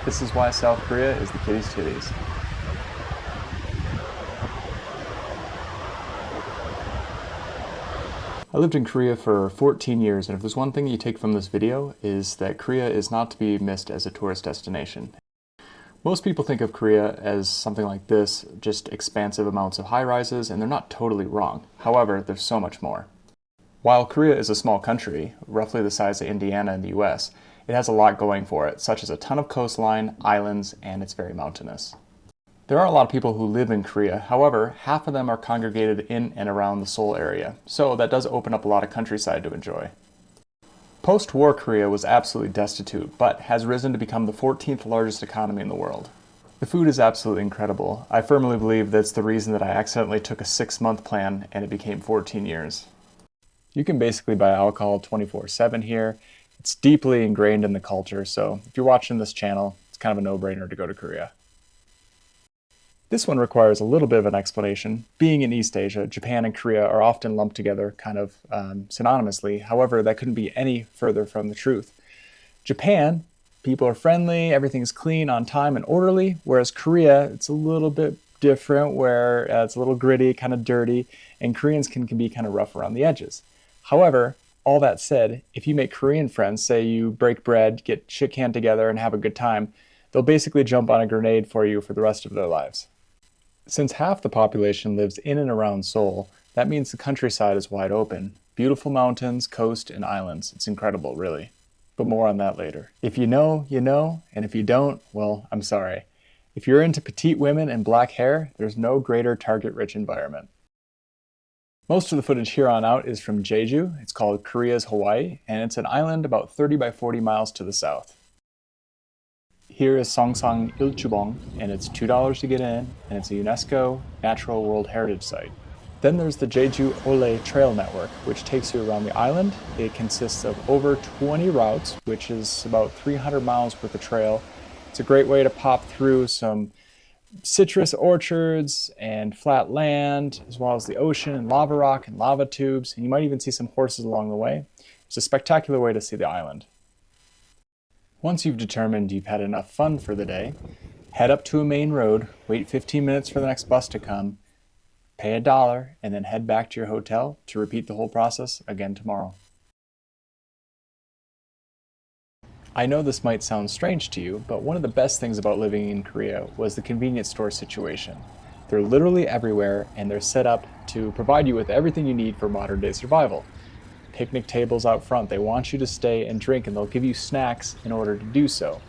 This is why South Korea is the kitty's titties. I lived in Korea for 14 years, and if there's one thing you take from this video, is that Korea is not to be missed as a tourist destination. Most people think of Korea as something like this, just expansive amounts of high-rises, and they're not totally wrong. However, there's so much more. While Korea is a small country, roughly the size of Indiana in the US, it has a lot going for it, such as a ton of coastline, islands, and it's very mountainous. There are a lot of people who live in Korea, however, half of them are congregated in and around the Seoul area, so that does open up a lot of countryside to enjoy. Post-war Korea was absolutely destitute, but has risen to become the 14th largest economy in the world. The food is absolutely incredible. I firmly believe that's the reason that I accidentally took a 6-month plan and it became 14 years. You can basically buy alcohol 24/7 here. It's deeply ingrained in the culture, so if you're watching this channel, it's kind of a no-brainer to go to Korea. This one requires a little bit of an explanation. Being in East Asia, Japan and Korea are often lumped together kind of synonymously. However, that couldn't be any further from the truth. Japan, people are friendly, everything's clean, on time, and orderly, whereas Korea, it's a little bit different, where it's a little gritty, kind of dirty, and Koreans can be kind of rough around the edges. However, all that said, if you make Korean friends, say you break bread, get shit canned together, and have a good time, they'll basically jump on a grenade for you for the rest of their lives. Since half the population lives in and around Seoul, that means the countryside is wide open. Beautiful mountains, coast, and islands. It's incredible, really. But more on that later. If you know, you know, and if you don't, well, I'm sorry. If you're into petite women and black hair, there's no greater target-rich environment. Most of the footage here on out is from Jeju. It's called Korea's Hawaii, and it's an island about 30 by 40 miles to the south. Here is Seongsang Ilchubong, and it's $2 to get in, and it's a UNESCO Natural World Heritage Site. Then there's the Jeju Ole Trail Network, which takes you around the island. It consists of over 20 routes, which is about 300 miles worth of trail. It's a great way to pop through some citrus orchards and flat land, as well as the ocean and lava rock and lava tubes, and you might even see some horses along the way. It's a spectacular way to see the island. Once you've determined you've had enough fun for the day, head up to a main road, wait 15 minutes for the next bus to come, pay $1, and then head back to your hotel to repeat the whole process again tomorrow. I know this might sound strange to you, but one of the best things about living in Korea was the convenience store situation. They're literally everywhere, and they're set up to provide you with everything you need for modern day survival. Picnic tables out front. They want you to stay and drink, and they'll give you snacks in order to do so.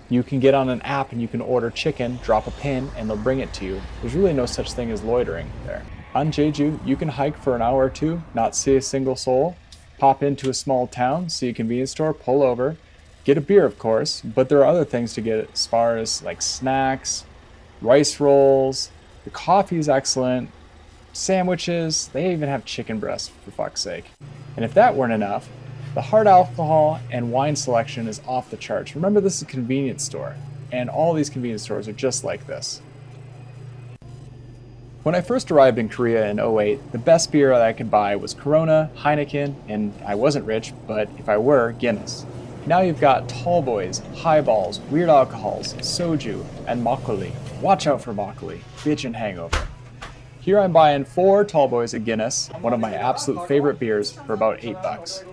You can get on an app and you can order chicken, drop a pin, and they'll bring it to you. There's really no such thing as loitering there. On Jeju, you can hike for an hour or two, not see a single soul, pop into a small town, see a convenience store, pull over, get a beer of course, but there are other things to get as far as like snacks, rice rolls, the coffee is excellent, sandwiches, they even have chicken breasts for fuck's sake. And if that weren't enough, the hard alcohol and wine selection is off the charts. Remember, this is a convenience store, and all these convenience stores are just like this. When I first arrived in Korea in 2008, the best beer that I could buy was Corona, Heineken, and I wasn't rich, but if I were, Guinness. Now you've got tall boys, highballs, weird alcohols, soju, and makgeolli. Watch out for makgeolli, bitch and hangover. Here I'm buying 4 tall boys of Guinness, one of my absolute favorite beers, for about $8.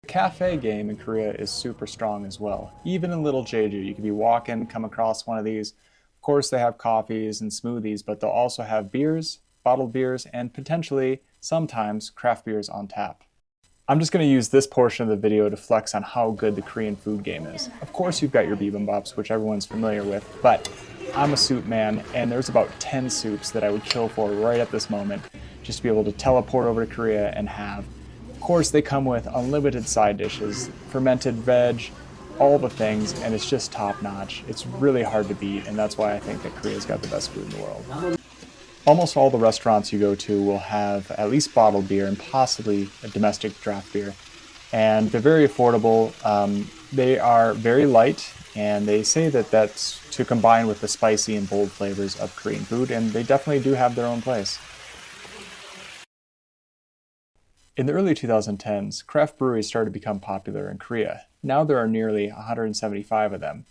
The cafe game in Korea is super strong as well. Even in little Jeju, you could be walking, come across one of these. Of course they have coffees and smoothies, but they'll also have beers, bottled beers, and potentially, sometimes, craft beers on tap. I'm just going to use this portion of the video to flex on how good the Korean food game is. Of course you've got your bibimbaps, which everyone's familiar with, but I'm a soup man, and there's about 10 soups that I would kill for right at this moment, just to be able to teleport over to Korea and have. Of course they come with unlimited side dishes, fermented veg, all the things, and it's just top notch. It's really hard to beat, and that's why I think that Korea's got the best food in the world. Almost all the restaurants you go to will have at least bottled beer and possibly a domestic draft beer. And they're very affordable. They are very light, and they say that that's to combine with the spicy and bold flavors of Korean food, and they definitely do have their own place. In the early 2010s, craft breweries started to become popular in Korea. Now there are nearly 175 of them.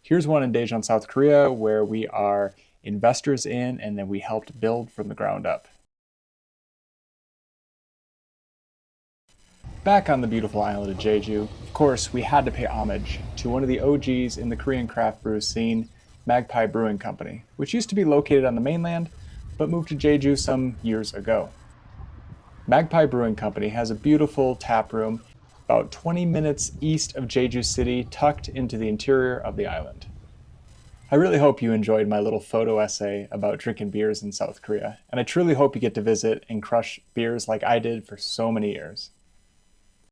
Here's one in Daejeon, South Korea, where we are investors in and then we helped build from the ground up. Back on the beautiful island of Jeju, of course, we had to pay homage to one of the OGs in the Korean craft brew scene, Magpie Brewing Company, which used to be located on the mainland, but moved to Jeju some years ago. Magpie Brewing Company has a beautiful tap room about 20 minutes east of Jeju City, tucked into the interior of the island. I really hope you enjoyed my little photo essay about drinking beers in South Korea, and I truly hope you get to visit and crush beers like I did for so many years.